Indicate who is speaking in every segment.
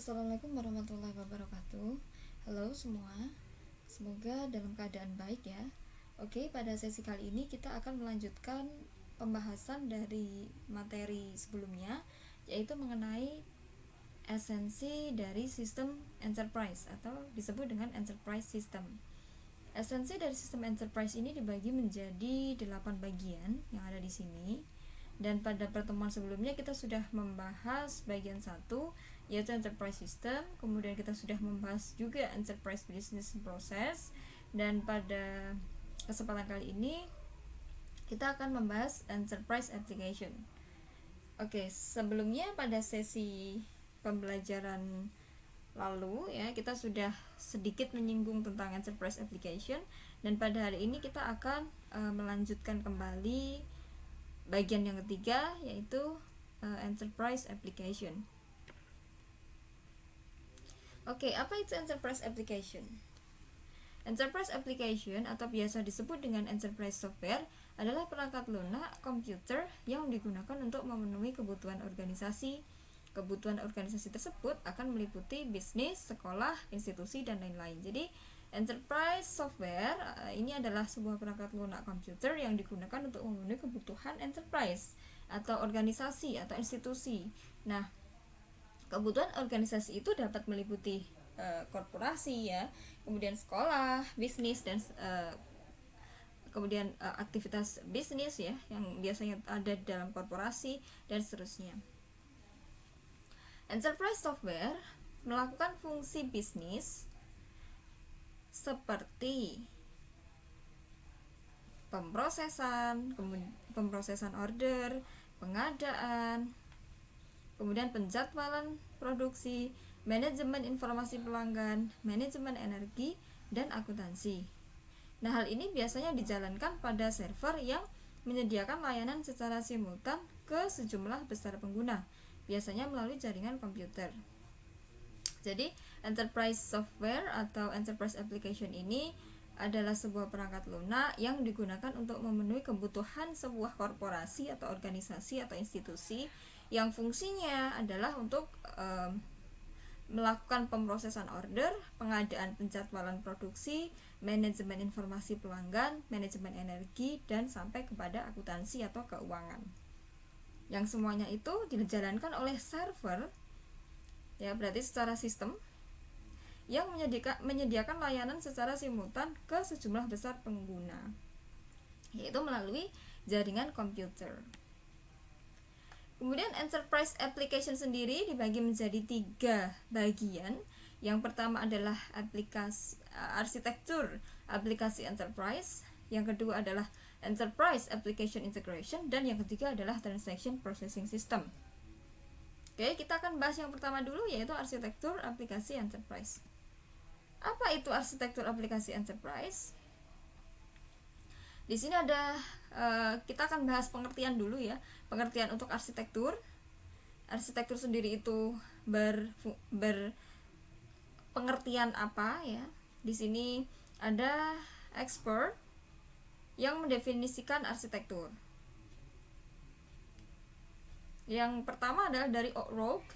Speaker 1: Assalamualaikum warahmatullahi wabarakatuh. Halo semua, semoga dalam keadaan baik ya. Oke, pada sesi kali ini kita akan melanjutkan pembahasan dari materi sebelumnya, yaitu mengenai esensi dari sistem enterprise atau disebut dengan enterprise system. Esensi dari sistem enterprise ini dibagi menjadi 8 bagian yang ada di sini. Dan pada pertemuan sebelumnya kita sudah membahas bagian 1, yaitu enterprise system. Kemudian kita sudah membahas juga enterprise business process. Dan pada kesempatan kali ini kita akan membahas enterprise application. Oke, sebelumnya pada sesi pembelajaran lalu ya, kita sudah sedikit menyinggung tentang enterprise application. Dan pada hari ini kita akan melanjutkan kembali bagian yang ketiga, yaitu enterprise application. Oke, apa itu enterprise application? Enterprise application atau biasa disebut dengan enterprise software adalah perangkat lunak komputer yang digunakan untuk memenuhi kebutuhan organisasi. Kebutuhan organisasi tersebut akan meliputi bisnis, sekolah, institusi, dan lain-lain. Jadi enterprise software ini adalah sebuah perangkat lunak komputer yang digunakan untuk memenuhi kebutuhan enterprise atau organisasi atau institusi. Nah, kebutuhan organisasi itu dapat meliputi korporasi ya, kemudian sekolah, bisnis, dan kemudian aktivitas bisnis ya yang biasanya ada dalam korporasi dan seterusnya. Enterprise software melakukan fungsi bisnis seperti pemrosesan order, pengadaan, kemudian penjadwalan produksi, manajemen informasi pelanggan, manajemen energi, dan akuntansi. Nah, hal ini biasanya dijalankan pada server yang menyediakan layanan secara simultan ke sejumlah besar pengguna, biasanya melalui jaringan komputer. Jadi, enterprise software atau enterprise application ini adalah sebuah perangkat lunak yang digunakan untuk memenuhi kebutuhan sebuah korporasi atau organisasi atau institusi yang fungsinya adalah untuk melakukan pemrosesan order, pengadaan penjadwalan produksi, manajemen informasi pelanggan, manajemen energi, dan sampai kepada akuntansi atau keuangan. Yang semuanya itu dijalankan oleh server ya, berarti secara sistem yang menyediakan layanan secara simultan ke sejumlah besar pengguna, yaitu melalui jaringan komputer. Kemudian enterprise application sendiri dibagi menjadi 3 bagian. Yang pertama adalah arsitektur aplikasi enterprise, yang kedua adalah enterprise application integration, dan yang ketiga adalah transaction processing system. Oke, kita akan bahas yang pertama dulu, yaitu arsitektur aplikasi enterprise. Apa itu arsitektur aplikasi enterprise? Di sini ada kita akan bahas pengertian dulu ya. Pengertian untuk arsitektur. Arsitektur sendiri itu pengertian apa ya? Di sini ada expert yang mendefinisikan arsitektur. Yang pertama adalah dari Rogue,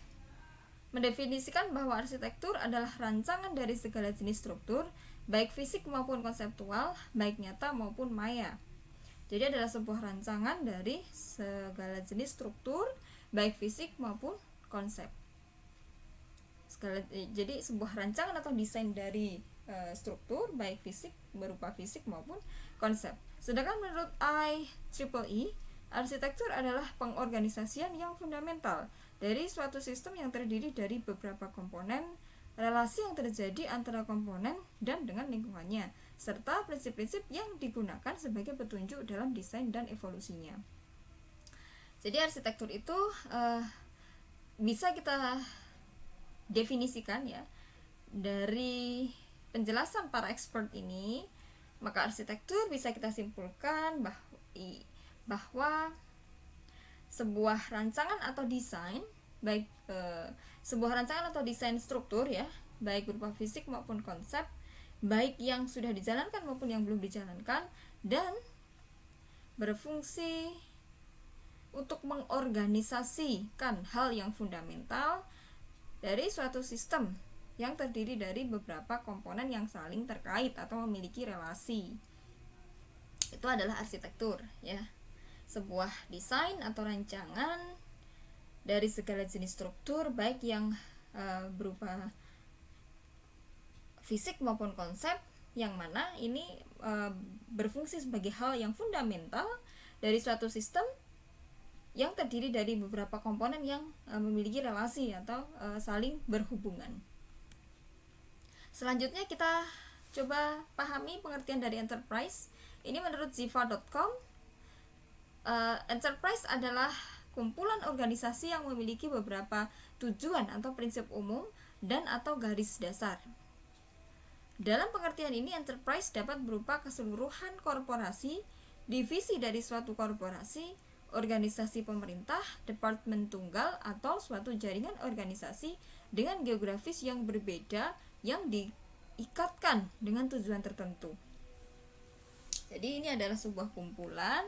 Speaker 1: mendefinisikan bahwa arsitektur adalah rancangan dari segala jenis struktur, baik fisik maupun konseptual, baik nyata maupun maya. Jadi adalah sebuah rancangan dari segala jenis struktur, baik fisik maupun konsep. Jadi sebuah rancangan atau desain dari struktur, baik fisik berupa fisik maupun konsep. Sedangkan menurut IEEE, arsitektur adalah pengorganisasian yang fundamental dari suatu sistem yang terdiri dari beberapa komponen, relasi yang terjadi antara komponen dan dengan lingkungannya, serta prinsip-prinsip yang digunakan sebagai petunjuk dalam desain dan evolusinya. Jadi arsitektur itu bisa kita definisikan ya dari penjelasan para expert ini. Maka arsitektur bisa kita simpulkan bahwa sebuah rancangan atau desain, baik sebuah rancangan atau desain struktur ya, baik berupa fisik maupun konsep, baik yang sudah dijalankan maupun yang belum dijalankan, dan berfungsi untuk mengorganisasikan hal yang fundamental dari suatu sistem yang terdiri dari beberapa komponen yang saling terkait atau memiliki relasi. Itu adalah arsitektur, ya. Sebuah desain atau rancangan dari segala jenis struktur, baik yang berupa fisik maupun konsep, yang mana ini berfungsi sebagai hal yang fundamental dari suatu sistem yang terdiri dari beberapa komponen yang memiliki relasi atau saling berhubungan. Selanjutnya kita coba pahami pengertian dari enterprise. Ini menurut ziva.com, enterprise adalah kumpulan organisasi yang memiliki beberapa tujuan atau prinsip umum dan atau garis dasar. Dalam pengertian ini, enterprise dapat berupa keseluruhan korporasi, divisi dari suatu korporasi, organisasi pemerintah, departemen tunggal, atau suatu jaringan organisasi dengan geografis yang berbeda yang diikatkan dengan tujuan tertentu. Jadi ini adalah sebuah kumpulan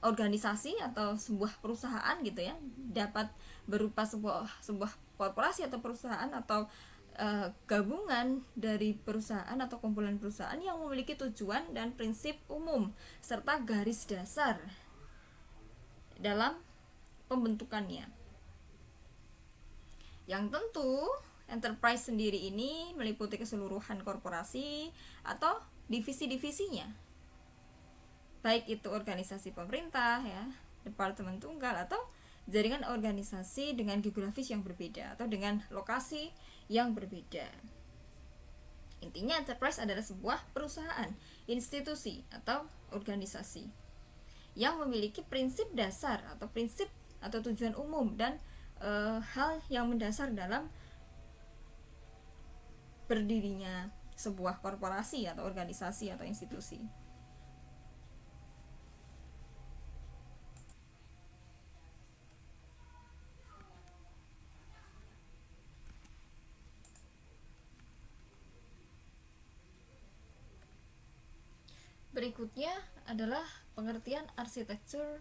Speaker 1: organisasi atau sebuah perusahaan gitu ya, dapat berupa sebuah korporasi atau perusahaan atau gabungan dari perusahaan atau kumpulan perusahaan yang memiliki tujuan dan prinsip umum serta garis dasar dalam pembentukannya. Yang tentu enterprise sendiri ini meliputi keseluruhan korporasi atau divisi-divisinya, baik itu organisasi pemerintah ya, departemen tunggal, atau jaringan organisasi dengan geografis yang berbeda atau dengan lokasi yang berbeda. Intinya enterprise adalah sebuah perusahaan, institusi atau organisasi yang memiliki prinsip dasar atau prinsip atau tujuan umum dan hal yang mendasar dalam berdirinya sebuah korporasi atau organisasi atau institusi. Berikutnya adalah pengertian arsitektur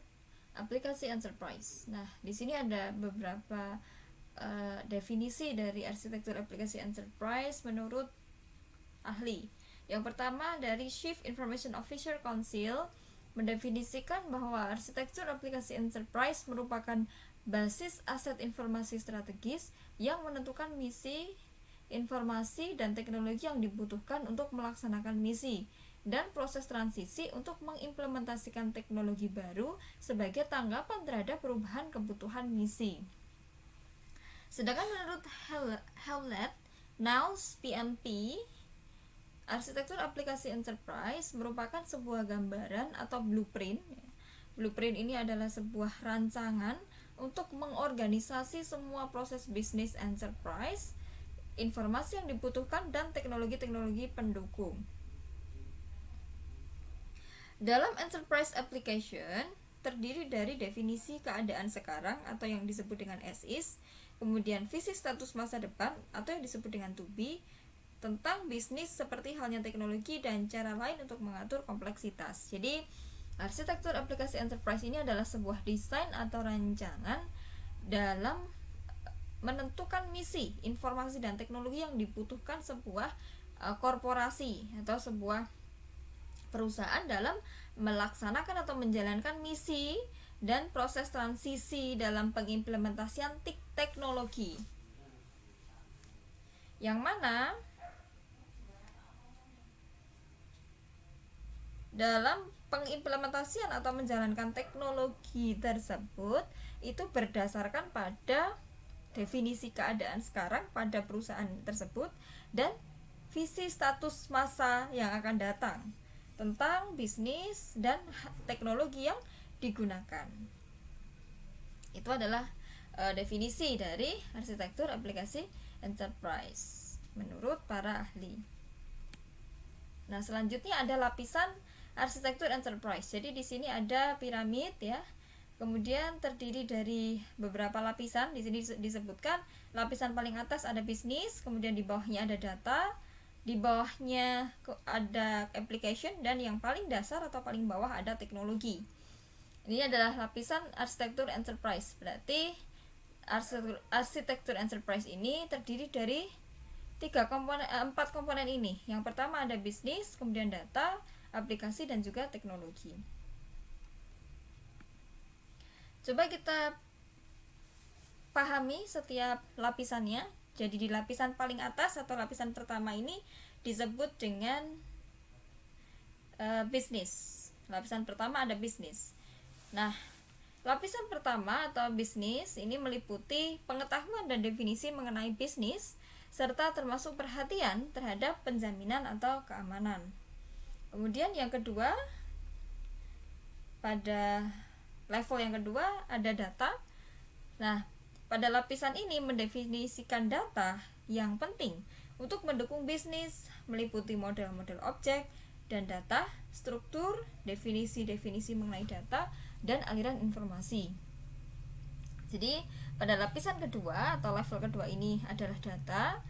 Speaker 1: aplikasi enterprise. Nah, di sini ada beberapa definisi dari arsitektur aplikasi enterprise menurut ahli. Yang pertama dari Chief Information Officer Council mendefinisikan bahwa arsitektur aplikasi enterprise merupakan basis aset informasi strategis yang menentukan misi, informasi, dan teknologi yang dibutuhkan untuk melaksanakan misi dan proses transisi untuk mengimplementasikan teknologi baru sebagai tanggapan terhadap perubahan kebutuhan misi. Sedangkan menurut Hewlett, Knowles, PMP, arsitektur aplikasi enterprise merupakan sebuah gambaran atau blueprint. Blueprint ini adalah sebuah rancangan untuk mengorganisasi semua proses bisnis enterprise, informasi yang dibutuhkan, dan teknologi-teknologi pendukung. Dalam enterprise application terdiri dari definisi keadaan sekarang atau yang disebut dengan as is, kemudian visi status masa depan atau yang disebut dengan to be, tentang bisnis seperti halnya teknologi dan cara lain untuk mengatur kompleksitas. Jadi arsitektur aplikasi enterprise ini adalah sebuah desain atau rancangan dalam menentukan misi, informasi, dan teknologi yang dibutuhkan sebuah korporasi atau sebuah perusahaan dalam melaksanakan atau menjalankan misi dan proses transisi dalam pengimplementasian teknologi, yang mana dalam pengimplementasian atau menjalankan teknologi tersebut itu berdasarkan pada definisi keadaan sekarang pada perusahaan tersebut dan visi status masa yang akan datang tentang bisnis dan teknologi yang digunakan. Itu adalah definisi dari arsitektur aplikasi enterprise menurut para ahli. Nah, selanjutnya ada lapisan arsitektur enterprise. Jadi di sini ada piramid ya. Kemudian terdiri dari beberapa lapisan. Di sini disebutkan lapisan paling atas ada bisnis, kemudian di bawahnya ada data, di bawahnya ada application, dan yang paling dasar atau paling bawah ada teknologi. Ini adalah lapisan arsitektur enterprise. Berarti arsitektur enterprise ini terdiri dari 4 komponen ini. Yang pertama ada bisnis, kemudian data, aplikasi, dan juga teknologi. Coba kita pahami setiap lapisannya. Jadi di lapisan paling atas atau lapisan pertama ini disebut dengan bisnis. Lapisan pertama ada bisnis. Nah, lapisan pertama atau bisnis ini meliputi pengetahuan dan definisi mengenai bisnis serta termasuk perhatian terhadap penjaminan atau keamanan. Kemudian yang kedua, pada level yang kedua ada data. Nah, pada lapisan ini mendefinisikan data yang penting untuk mendukung bisnis, meliputi model-model objek dan data, struktur, definisi-definisi mengenai data, dan aliran informasi. Jadi pada lapisan kedua atau level kedua ini adalah data.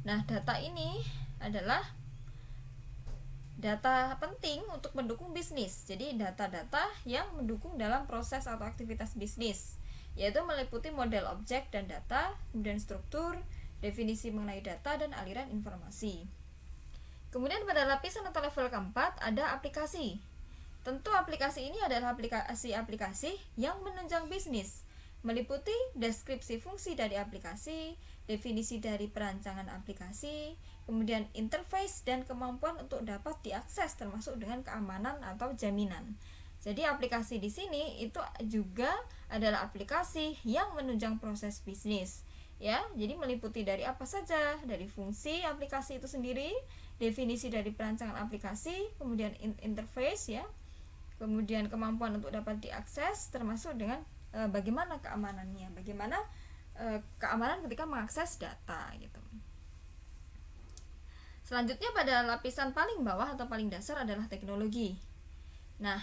Speaker 1: Nah, data ini adalah data penting untuk mendukung bisnis. Jadi data-data yang mendukung dalam proses atau aktivitas bisnis, yaitu meliputi model objek dan data, kemudian struktur, definisi mengenai data, dan aliran informasi. Kemudian pada lapisan atau level keempat ada aplikasi. Tentu aplikasi ini adalah aplikasi-aplikasi yang menunjang bisnis, meliputi deskripsi fungsi dari aplikasi, definisi dari perancangan aplikasi, kemudian interface dan kemampuan untuk dapat diakses termasuk dengan keamanan atau jaminan. Jadi aplikasi di sini itu juga adalah aplikasi yang menunjang proses bisnis. Ya, jadi meliputi dari apa saja, dari fungsi aplikasi itu sendiri, definisi dari perancangan aplikasi, kemudian interface ya, kemudian kemampuan untuk dapat diakses termasuk dengan bagaimana keamanannya, bagaimana keamanan ketika mengakses data gitu. Selanjutnya pada lapisan paling bawah atau paling dasar adalah teknologi. Nah,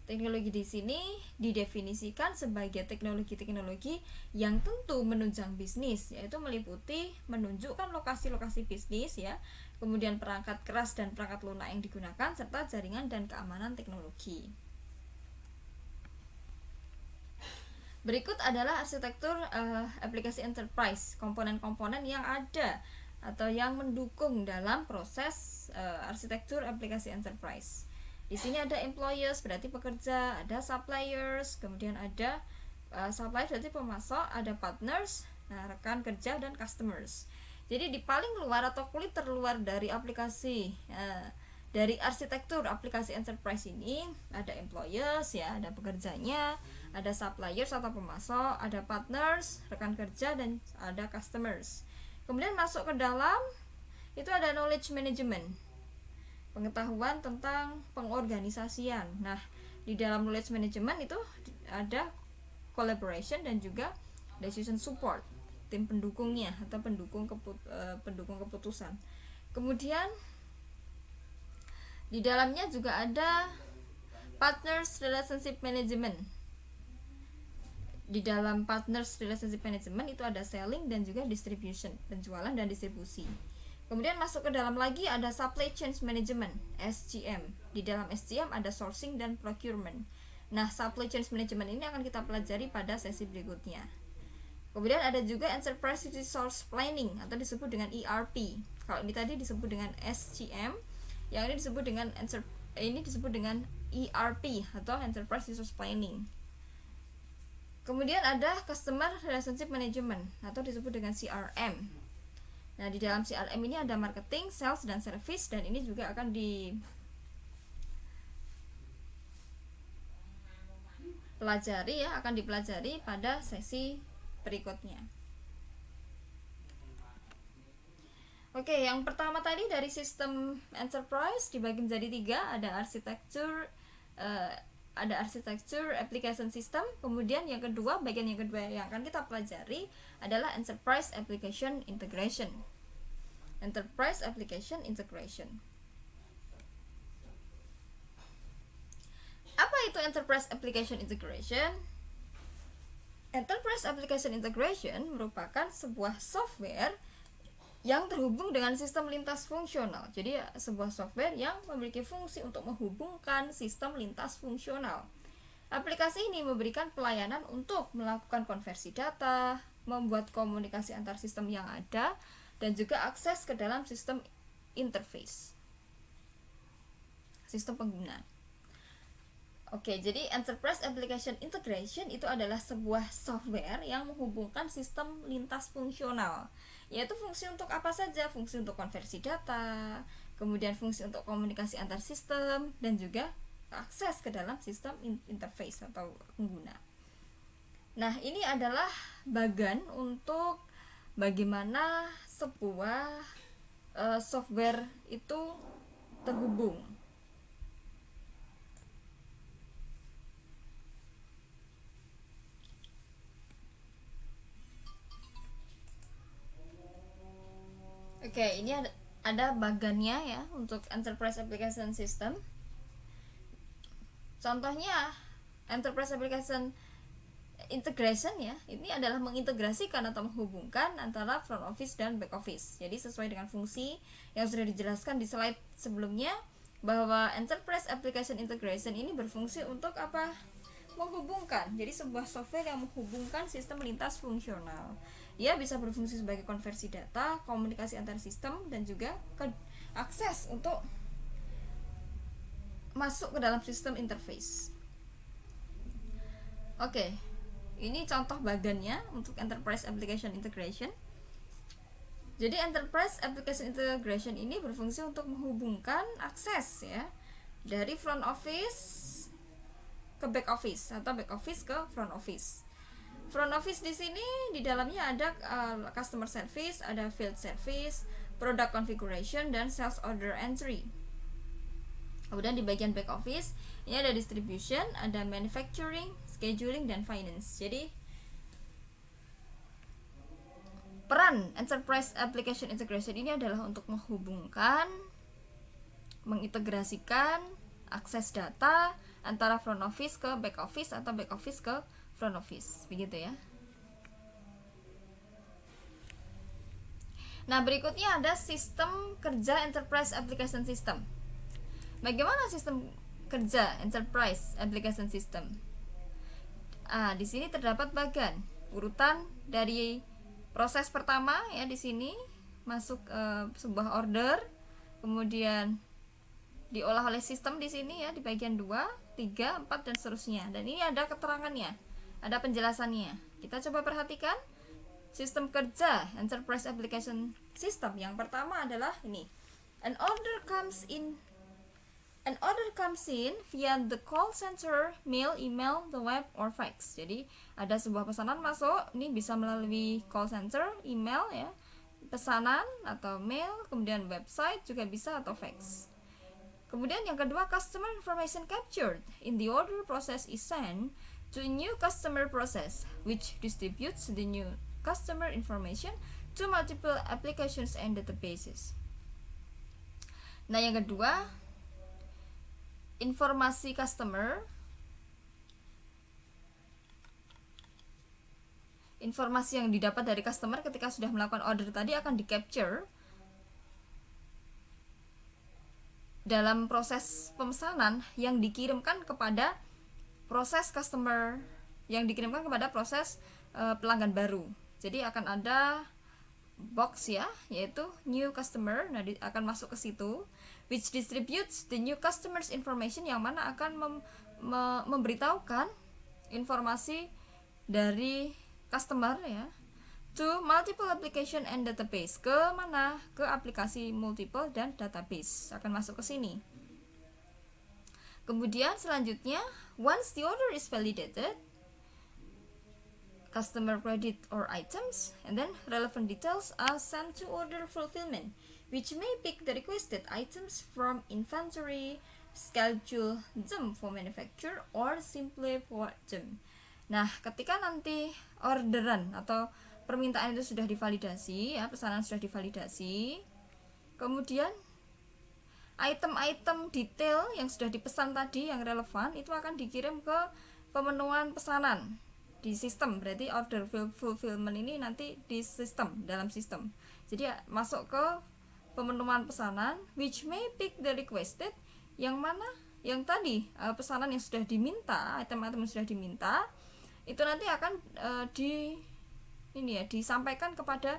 Speaker 1: teknologi di sini didefinisikan sebagai teknologi-teknologi yang tentu menunjang bisnis, yaitu meliputi menunjukkan lokasi-lokasi bisnis ya, kemudian perangkat keras dan perangkat lunak yang digunakan serta jaringan dan keamanan teknologi. Berikut adalah arsitektur aplikasi enterprise, komponen-komponen yang ada atau yang mendukung dalam proses arsitektur aplikasi enterprise. Di sini ada employers berarti pekerja, ada suppliers, kemudian ada supplier berarti pemasok, ada partners, rekan kerja, dan customers. Jadi di paling luar atau kulit terluar dari aplikasi dari arsitektur aplikasi enterprise ini ada employers ya, ada pekerjanya, ada suppliers atau pemasok, ada partners, rekan kerja, dan ada customers. Kemudian masuk ke dalam itu ada knowledge management, pengetahuan tentang pengorganisasian. Nah, di dalam knowledge management itu ada collaboration dan juga decision support, tim pendukungnya atau pendukung keputusan. Kemudian di dalamnya juga ada partners relationship management. Di dalam partners relationship management itu ada selling dan juga distribution, penjualan dan distribusi. Kemudian masuk ke dalam lagi ada supply chain management, SCM. Di dalam SCM ada sourcing dan procurement. Nah, supply chain management ini akan kita pelajari pada sesi berikutnya. Kemudian ada juga enterprise resource planning atau disebut dengan ERP. Kalau ini tadi disebut dengan SCM, yang ini disebut dengan ERP atau enterprise resource planning. Kemudian ada customer relationship management atau disebut dengan CRM. Nah, di dalam CRM ini ada marketing, sales, dan service, dan ini juga akan dipelajari pada sesi berikutnya. Oke, yang pertama tadi dari sistem enterprise dibagi menjadi 3, ada arsitektur application system. Kemudian bagian yang kedua yang akan kita pelajari adalah enterprise application integration. Enterprise application integration. Apa itu enterprise application integration? Enterprise application integration merupakan sebuah software yang terhubung dengan sistem lintas fungsional. Jadi sebuah software yang memiliki fungsi untuk menghubungkan sistem lintas fungsional. Aplikasi ini memberikan pelayanan untuk melakukan konversi data, membuat komunikasi antar sistem yang ada, dan juga akses ke dalam sistem interface, sistem pengguna. Oke, jadi Enterprise Application Integration itu adalah sebuah software yang menghubungkan sistem lintas fungsional, yaitu fungsi untuk apa saja, fungsi untuk konversi data, kemudian fungsi untuk komunikasi antar sistem, dan juga akses ke dalam sistem interface atau pengguna. Nah, ini adalah bagan untuk bagaimana sebuah software itu terhubung. Oke, ini ada bagannya ya untuk Enterprise Application System. Contohnya Enterprise Application Integration ya, ini adalah mengintegrasikan atau menghubungkan antara front office dan back office. Jadi sesuai dengan fungsi yang sudah dijelaskan di slide sebelumnya, bahwa Enterprise Application Integration ini berfungsi untuk apa? Menghubungkan. Jadi sebuah software yang menghubungkan sistem lintas fungsional. Ia bisa berfungsi sebagai konversi data, komunikasi antar sistem, dan juga akses untuk masuk ke dalam sistem interface. Oke, ini contoh bagannya untuk Enterprise Application Integration. Jadi Enterprise Application Integration ini berfungsi untuk menghubungkan akses ya dari front office ke back office atau back office ke front office. Front office di sini di dalamnya ada customer service, ada field service, product configuration, dan sales order entry. Kemudian di bagian back office ini ada distribution, ada manufacturing, scheduling, dan finance. Jadi peran Enterprise Application Integration ini adalah untuk menghubungkan, mengintegrasikan akses data antara front office ke back office atau back office ke front office, begitu ya. Nah, berikutnya ada sistem kerja Enterprise Application System. Bagaimana sistem kerja Enterprise Application System? Di sini terdapat bagan urutan dari proses pertama ya, di sini masuk sebuah order, kemudian diolah oleh sistem di sini ya, di bagian 2, 3, 4, dan seterusnya. Dan ini ada keterangannya, ada penjelasannya. Kita coba perhatikan sistem kerja Enterprise Application System. Yang pertama adalah ini. An order comes in via the call center, mail, email, the web, or fax. Jadi ada sebuah pesanan masuk, ini bisa melalui call center, email ya, pesanan atau mail, kemudian website juga bisa, atau fax. Kemudian yang kedua, customer information captured in the order process is sent to a new customer process, which distributes the new customer information to multiple applications and databases. Nah, yang kedua, informasi customer, informasi yang didapat dari customer ketika sudah melakukan order tadi akan di-capture dalam proses pemesanan yang dikirimkan kepada proses customer, yang dikirimkan kepada proses pelanggan baru. Jadi akan ada box ya, yaitu new customer. Nah, akan masuk ke situ, which distributes the new customers information, yang mana akan memberitahukan informasi dari customer ya, to multiple application and database. Ke mana? Ke aplikasi multiple dan database. Akan masuk ke sini. Kemudian selanjutnya, once the order is validated, customer credit or items, and then relevant details are sent to order fulfillment, which may pick the requested items from inventory, schedule them for manufacture, or simply forward them. Nah, ketika nanti orderan atau permintaan itu sudah divalidasi ya, pesanan sudah divalidasi, kemudian item-item detail yang sudah dipesan tadi yang relevan itu akan dikirim ke pemenuhan pesanan di sistem. Berarti order fulfillment ini nanti di sistem, dalam sistem. Jadi masuk ke pemenuhan pesanan, which may pick the requested, yang mana yang tadi pesanan yang sudah diminta, item-item yang sudah diminta itu nanti akan ini ya, disampaikan kepada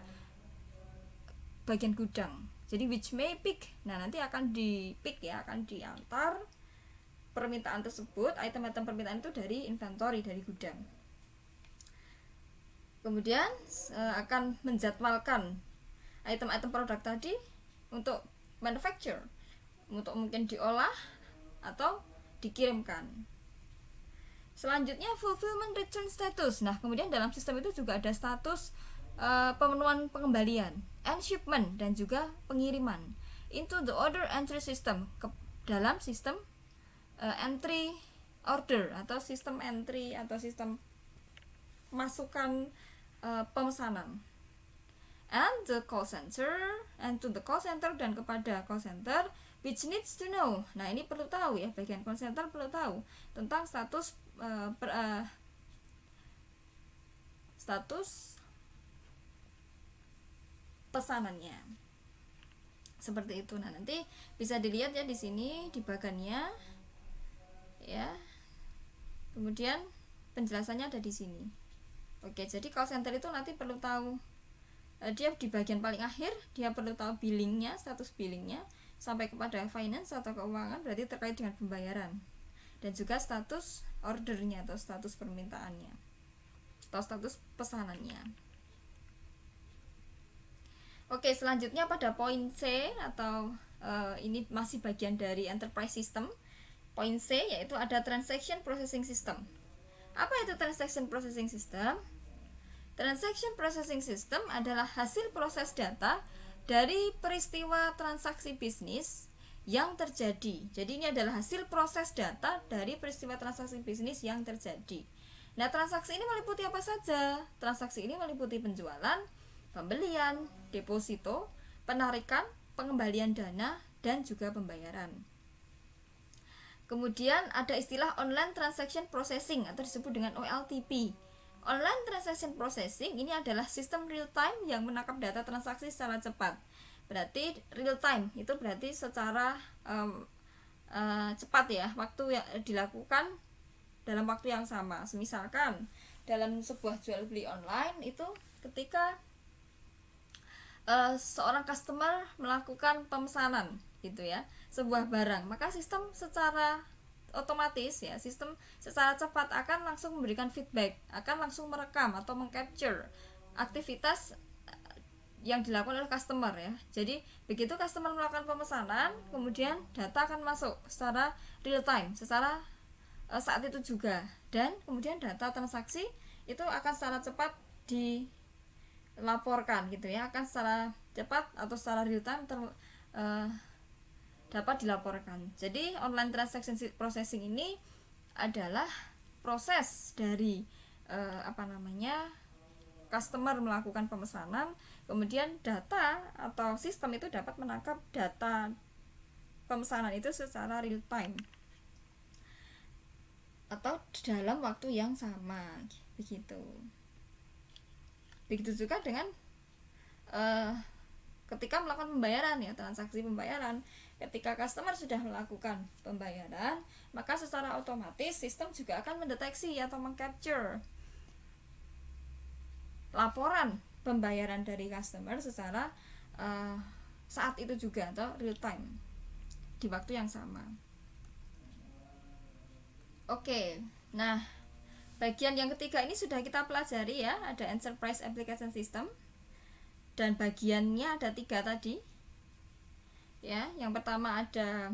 Speaker 1: bagian gudang. Jadi which may pick, nah nanti akan di pick ya, akan diantar permintaan tersebut, item-item permintaan itu dari inventory, dari gudang. Kemudian akan menjadwalkan item-item produk tadi untuk manufacture, untuk mungkin diolah atau dikirimkan. Selanjutnya fulfillment return status. Nah, kemudian dalam sistem itu juga ada status pemenuhan pengembalian, and shipment, dan juga pengiriman into the order entry system, ke dalam sistem entry order atau sistem entry atau sistem masukan pemesanan. And the call center, and to the call center, dan kepada call center which needs to know. Nah, ini perlu tahu ya, bagian call center perlu tahu tentang status status pesanannya. Seperti itu. Nah, nanti bisa dilihat ya di sini di bagannya ya. Kemudian penjelasannya ada di sini. Oke, jadi call center itu nanti perlu tahu, dia di bagian paling akhir dia perlu tahu billingnya, status billingnya sampai kepada finance atau keuangan, berarti terkait dengan pembayaran, dan juga status ordernya atau status permintaannya atau status pesanannya. Oke, selanjutnya pada poin C atau ini masih bagian dari enterprise system. Poin C yaitu ada transaction processing system. Apa itu transaction processing system? Transaction processing system adalah hasil proses data dari peristiwa transaksi bisnis yang terjadi. Jadi ini adalah hasil proses data dari peristiwa transaksi bisnis yang terjadi. Nah, transaksi ini meliputi apa saja? Transaksi ini meliputi penjualan, pembelian, deposito, penarikan, pengembalian dana, dan juga pembayaran. Kemudian ada istilah online transaction processing atau disebut dengan OLTP. Online transaction processing ini adalah sistem real time yang menangkap data transaksi secara cepat. Berarti real time itu berarti secara cepat ya, waktu yang dilakukan dalam waktu yang sama. Misalkan dalam sebuah jual beli online itu ketika seorang customer melakukan pemesanan gitu ya, sebuah barang, maka sistem secara otomatis ya, sistem secara cepat akan langsung memberikan feedback, akan langsung merekam atau mengcapture aktivitas yang dilakukan oleh customer ya. Jadi begitu customer melakukan pemesanan, kemudian data akan masuk secara real time, secara saat itu juga, dan kemudian data transaksi itu akan secara cepat dilaporkan gitu ya, akan secara cepat atau secara real time dapat dilaporkan. Jadi online transaction processing ini adalah proses dari customer melakukan pemesanan, kemudian data atau sistem itu dapat menangkap data pemesanan itu secara real time atau dalam waktu yang sama, begitu. Begitu juga dengan ketika melakukan pembayaran ya, transaksi pembayaran. Ketika customer sudah melakukan pembayaran, maka secara otomatis sistem juga akan mendeteksi atau mengcapture laporan pembayaran dari customer secara saat itu juga atau real time di waktu yang sama. Oke, nah bagian yang ketiga ini sudah kita pelajari ya, ada Enterprise Application System, dan bagiannya ada 3 tadi ya. Yang pertama ada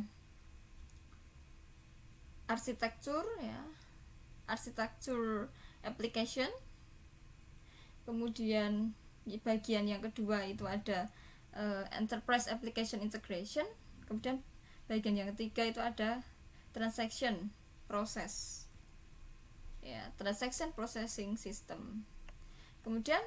Speaker 1: arsitektur ya, arsitektur application. Kemudian bagian yang kedua itu ada enterprise application integration. Kemudian bagian yang ketiga itu ada transaction process ya, transaction processing system. Kemudian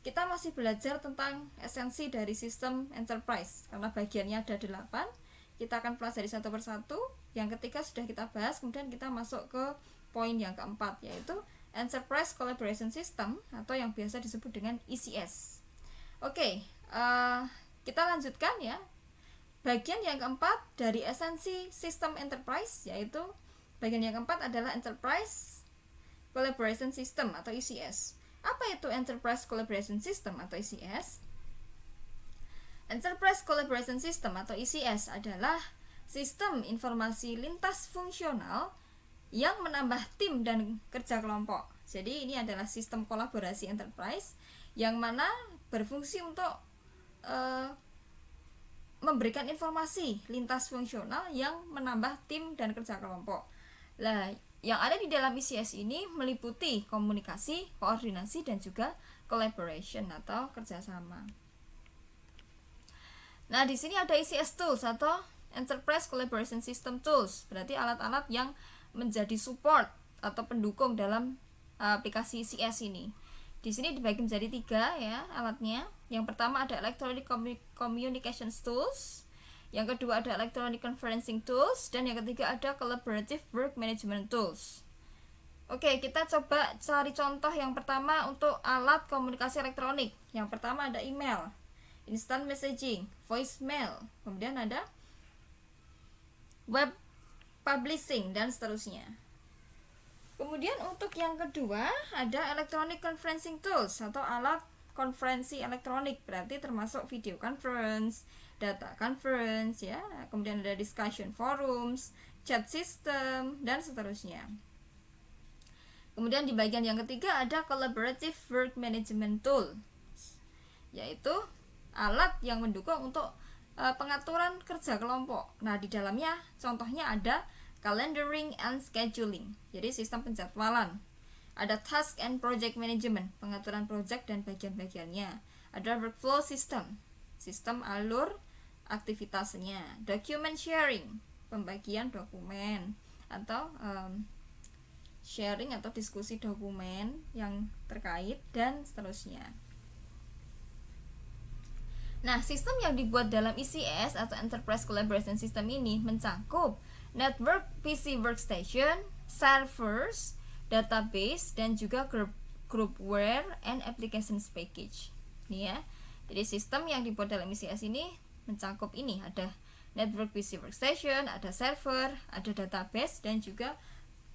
Speaker 1: kita masih belajar tentang esensi dari sistem enterprise, karena bagiannya ada 8. Kita akan pelajari satu persatu. Yang ketiga sudah kita bahas, kemudian kita masuk ke poin yang keempat, yaitu Enterprise Collaboration System atau yang biasa disebut dengan ECS. Oke, kita lanjutkan ya. Bagian yang keempat dari esensi sistem enterprise, yaitu bagian yang keempat adalah Enterprise Collaboration System atau ECS. Apa itu Enterprise Collaboration System atau ECS? Enterprise Collaboration System atau ECS adalah sistem informasi lintas fungsional yang menambah tim dan kerja kelompok. Jadi ini adalah sistem kolaborasi enterprise yang mana berfungsi untuk memberikan informasi lintas fungsional yang menambah tim dan kerja kelompok. Nah, yang ada di dalam ECS ini meliputi komunikasi, koordinasi, dan juga collaboration atau kerjasama. Nah, di sini ada ECS tools atau Enterprise Collaboration System tools, berarti alat-alat yang menjadi support atau pendukung dalam aplikasi ECS ini. Di sini dibagi menjadi 3 ya alatnya. Yang pertama ada Electronic Communication Tools, yang kedua ada Electronic Conferencing Tools, dan yang ketiga ada Collaborative Work Management Tools. Oke, kita coba cari contoh yang pertama untuk alat komunikasi elektronik. Yang pertama ada email, instant messaging, voicemail, kemudian ada web publishing, dan seterusnya. Kemudian untuk yang kedua ada Electronic Conferencing Tools atau alat konferensi elektronik, berarti termasuk video conference, data conference ya, kemudian ada discussion forums, chat system, dan seterusnya. Kemudian di bagian yang ketiga ada Collaborative Work Management Tool, yaitu alat yang mendukung untuk pengaturan kerja kelompok. Nah, di dalamnya contohnya ada calendaring and scheduling, jadi sistem penjadwalan. Ada task and project management, pengaturan project dan bagian-bagiannya. Ada workflow system, sistem alur aktivitasnya. Document sharing, pembagian dokumen atau sharing atau diskusi dokumen yang terkait, dan seterusnya. Nah, sistem yang dibuat dalam ECS atau Enterprise Collaboration System ini mencangkup network PC workstation, servers, database, dan juga groupware and applications package. Ini ya. Jadi sistem yang dibuat dalam ECS ini mencangkup ini, ada network PC workstation, ada server, ada database, dan juga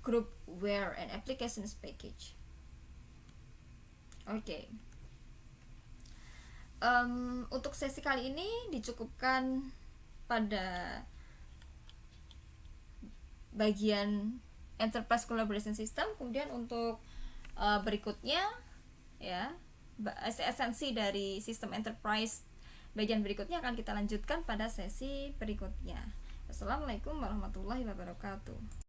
Speaker 1: groupware and applications package. Oke. Untuk sesi kali ini dicukupkan pada bagian Enterprise Collaboration System. Kemudian untuk berikutnya ya, esensi dari sistem enterprise bagian berikutnya akan kita lanjutkan pada sesi berikutnya. Assalamualaikum warahmatullahi wabarakatuh.